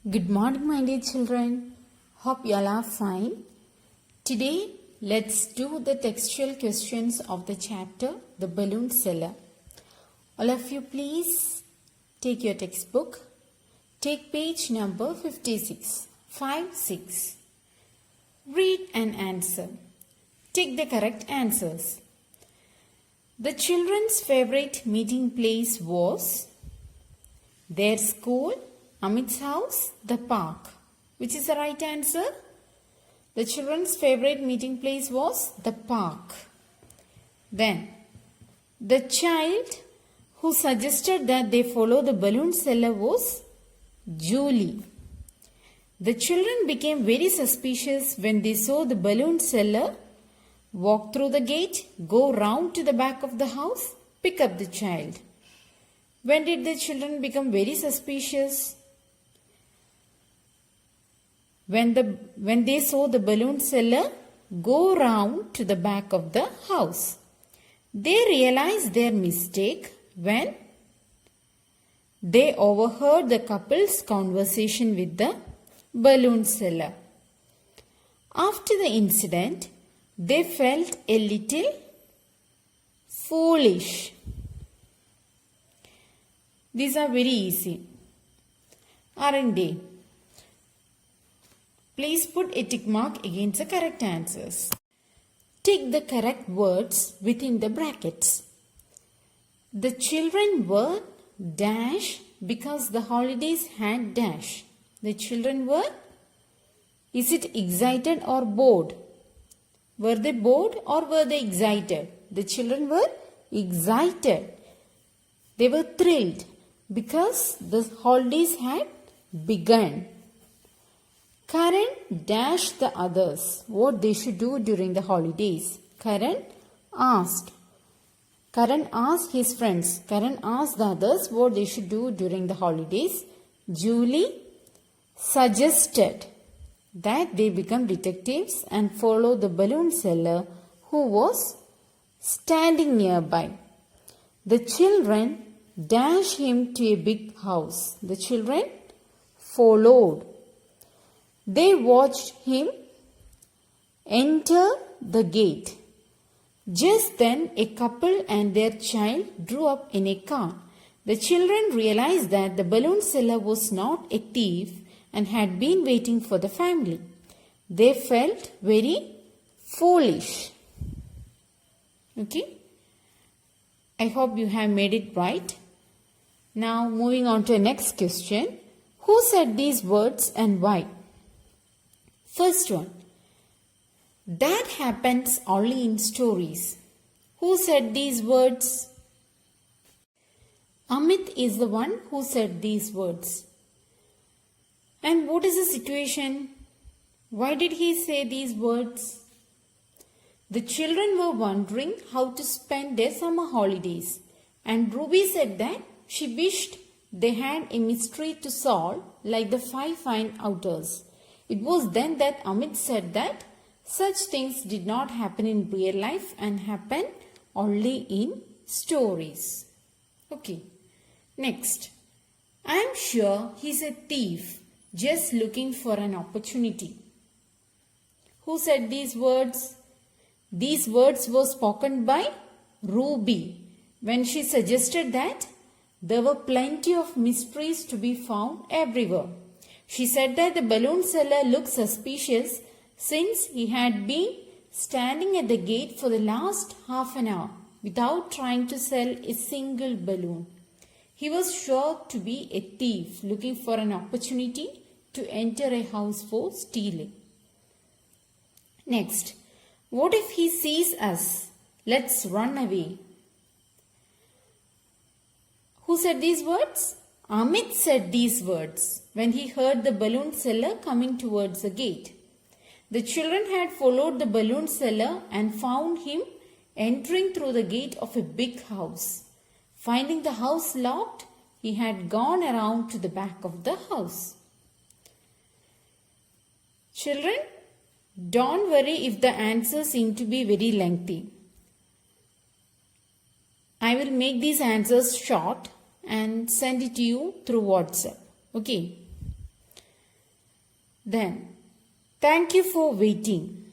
Good morning, my dear children. Hope you all are fine. Today, let's do the textual questions of the chapter The Balloon Seller. All of you, please take your textbook. Take page number 56. 5-6. Read and answer. Take the correct answers. The children's favorite meeting place was their school, Amit's house, the park. Which is the right answer? The children's favorite meeting place was the park. Then, the child who suggested that they follow the balloon seller was Julie. The children became very suspicious when they saw the balloon seller walk through the gate, go round to the back of the house, pick up the child. When did the children become very suspicious? When they saw the balloon seller go round to the back of the house. They realized their mistake when they overheard the couple's conversation with the balloon seller. After the incident, they felt a little foolish. These are very easy, aren't they? Please put a tick mark against the correct answers. Tick the correct words within the brackets. The children were dash because the holidays had dash. The children were, is it excited or bored? Were they bored or were they excited? The children were excited. They were thrilled because the holidays had begun. Karan dashed the others what they should do during the holidays. Karan asked his friends. Karan asked the others what they should do during the holidays. Julie suggested that they become detectives and follow the balloon seller who was standing nearby. The children dashed him to a big house. The children followed. They watched him enter the gate. Just then, a couple and their child drew up in a car. The children realized that the balloon seller was not a thief and had been waiting for the family. They felt very foolish. Okay? I hope you have made it right. Now, moving on to the next question. Who said these words and why? First one, that happens only in stories. Who said these words? Amit is the one who said these words. And what is the situation? Why did he say these words? The children were wondering how to spend their summer holidays. And Ruby said that she wished they had a mystery to solve like the 5 fine outers. It was then that Amit said that such things did not happen in real life and happen only in stories. Okay. Next. I am sure he's a thief just looking for an opportunity. Who said these words? These words were spoken by Ruby when she suggested that there were plenty of mysteries to be found everywhere. She said that the balloon seller looked suspicious since he had been standing at the gate for the last half an hour without trying to sell a single balloon. He was sure to be a thief looking for an opportunity to enter a house for stealing. Next, what if he sees us? Let's run away. Who said these words? Amit said these words when he heard the balloon seller coming towards the gate. The children had followed the balloon seller and found him entering through the gate of a big house. Finding the house locked, he had gone around to the back of the house. Children, don't worry if the answers seem to be very lengthy. I will make these answers short and send it to you through WhatsApp. Okay. Then, thank you for waiting.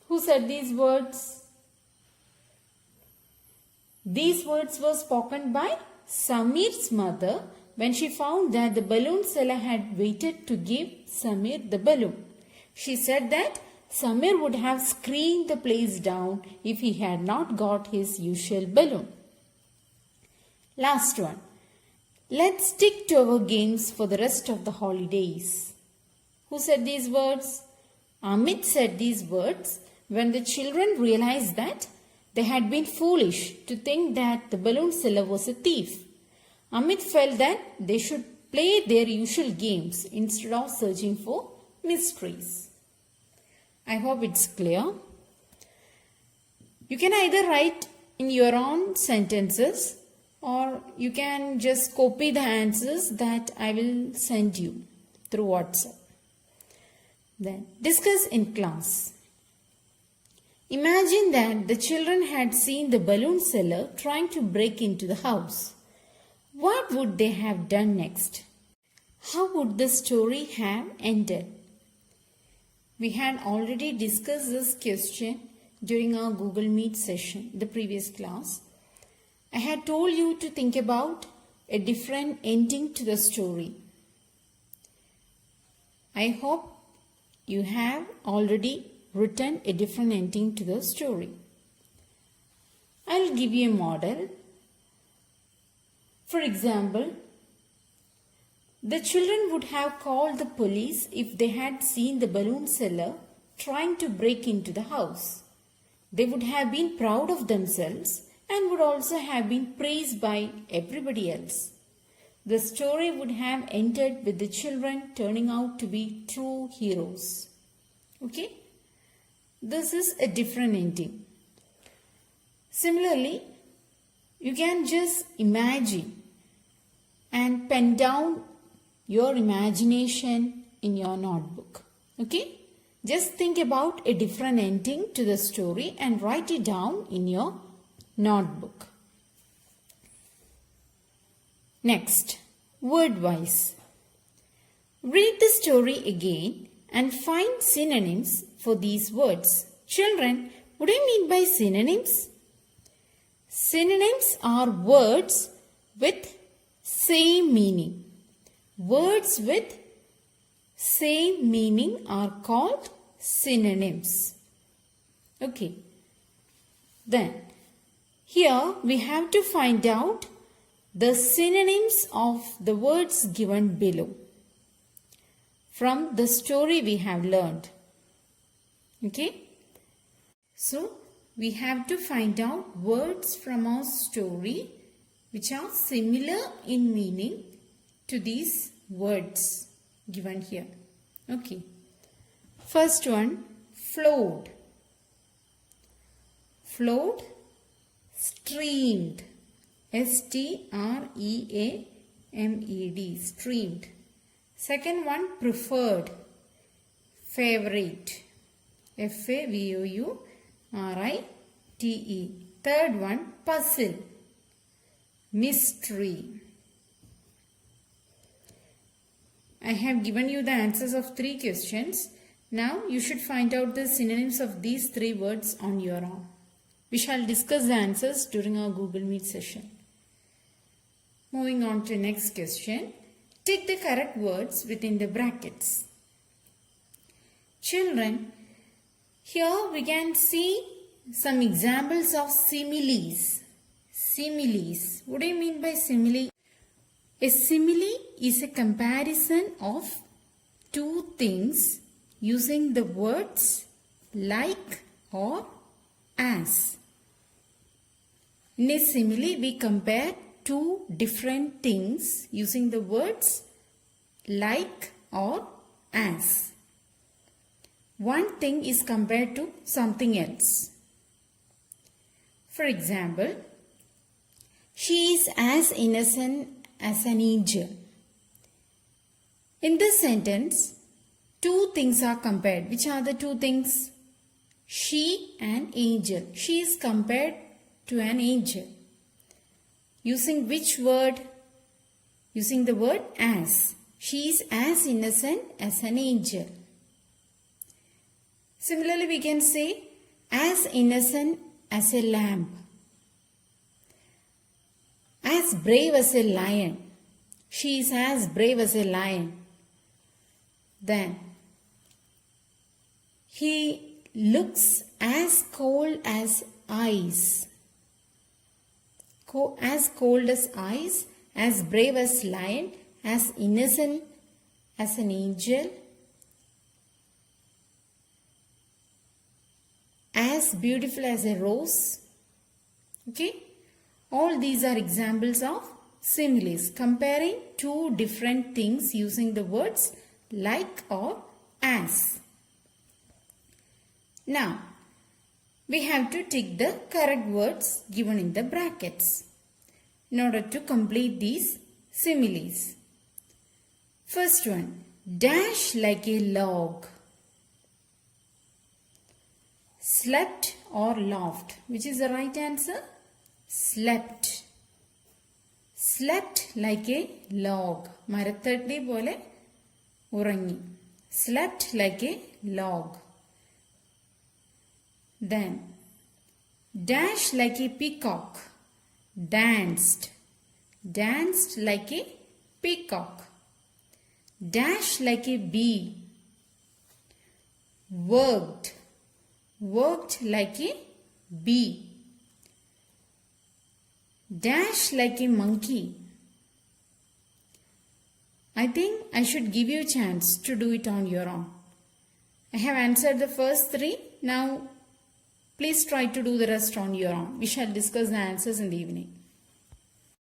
Who said these words? These words were spoken by Samir's mother when she found that the balloon seller had waited to give Samir the balloon. She said that Samir would have screamed the place down if he had not got his usual balloon. Last one. Let's stick to our games for the rest of the holidays. Who said these words? Amit said these words when the children realized that they had been foolish to think that the balloon seller was a thief. Amit felt that they should play their usual games instead of searching for mysteries. I hope it's clear. You can either write in your own sentences or you can just copy the answers that I will send you through WhatsApp. Then discuss in class. Imagine that the children had seen the balloon seller trying to break into the house. What would they have done next? How would the story have ended? We had already discussed this question during our Google Meet session, the previous class. I had told you to think about a different ending to the story. I hope you have already written a different ending to the story. I'll give you a model. For example, the children would have called the police if they had seen the balloon seller trying to break into the house. They would have been proud of themselves and would also have been praised by everybody else. The story would have ended with the children turning out to be true heroes. Okay? This is a different ending. Similarly, you can just imagine and pen down your imagination in your notebook. Okay? Just think about a different ending to the story and write it down in your notebook. Next, word-wise. Read the story again and find synonyms for these words. Children, what do you mean by synonyms? Synonyms are words with same meaning. Words with same meaning are called synonyms. Okay. Then, here we have to find out the synonyms of the words given below from the story we have learned. Okay? So, we have to find out words from our story which are similar in meaning to these words given here. Okay. First one, flowed. Flowed, streamed. S-T-R-E-A-M-E-D, streamed. Second one, preferred. Favorite. F-A-V-O-U-R-I-T-E. Third one, puzzle. Mystery. I have given you the answers of 3 questions. Now you should find out the synonyms of these 3 words on your own. We shall discuss the answers during our Google Meet session. Moving on to next question. Tick the correct words within the brackets. Children, here we can see some examples of similes. Similes. What do you mean by simile? A simile is a comparison of 2 things using the words like or as. In a simile, we compare 2 different things using the words like or as. One thing is compared to something else. For example, she is as innocent as an angel. In this sentence, 2 things are compared. Which are the 2 things? She and angel. She is compared to an angel. Using which word? Using the word as. She is as innocent as an angel. Similarly, we can say as innocent as a lamb. As brave as a lion. She is as brave as a lion. Then, he looks as cold as ice. As cold as ice, as brave as lion, as innocent as an angel, as beautiful as a rose. Okay? All these are examples of similes, comparing two different things using the words like or as. Now, we have to tick the correct words given in the brackets in order to complete these similes. First one, dash like a log. Slept or laughed. Which is the right answer? Slept. Slept like a log. മരത്തടി പോലെ ഉറങ്ങി. Slept like a log. Then, dash like a peacock. Danced. Danced like a peacock. Dash like a bee. Worked. Worked like a bee. Dash like a monkey. I think I should give you a chance to do it on your own. I have answered the first three. Now, please try to do the rest on your own. We shall discuss the answers in the evening.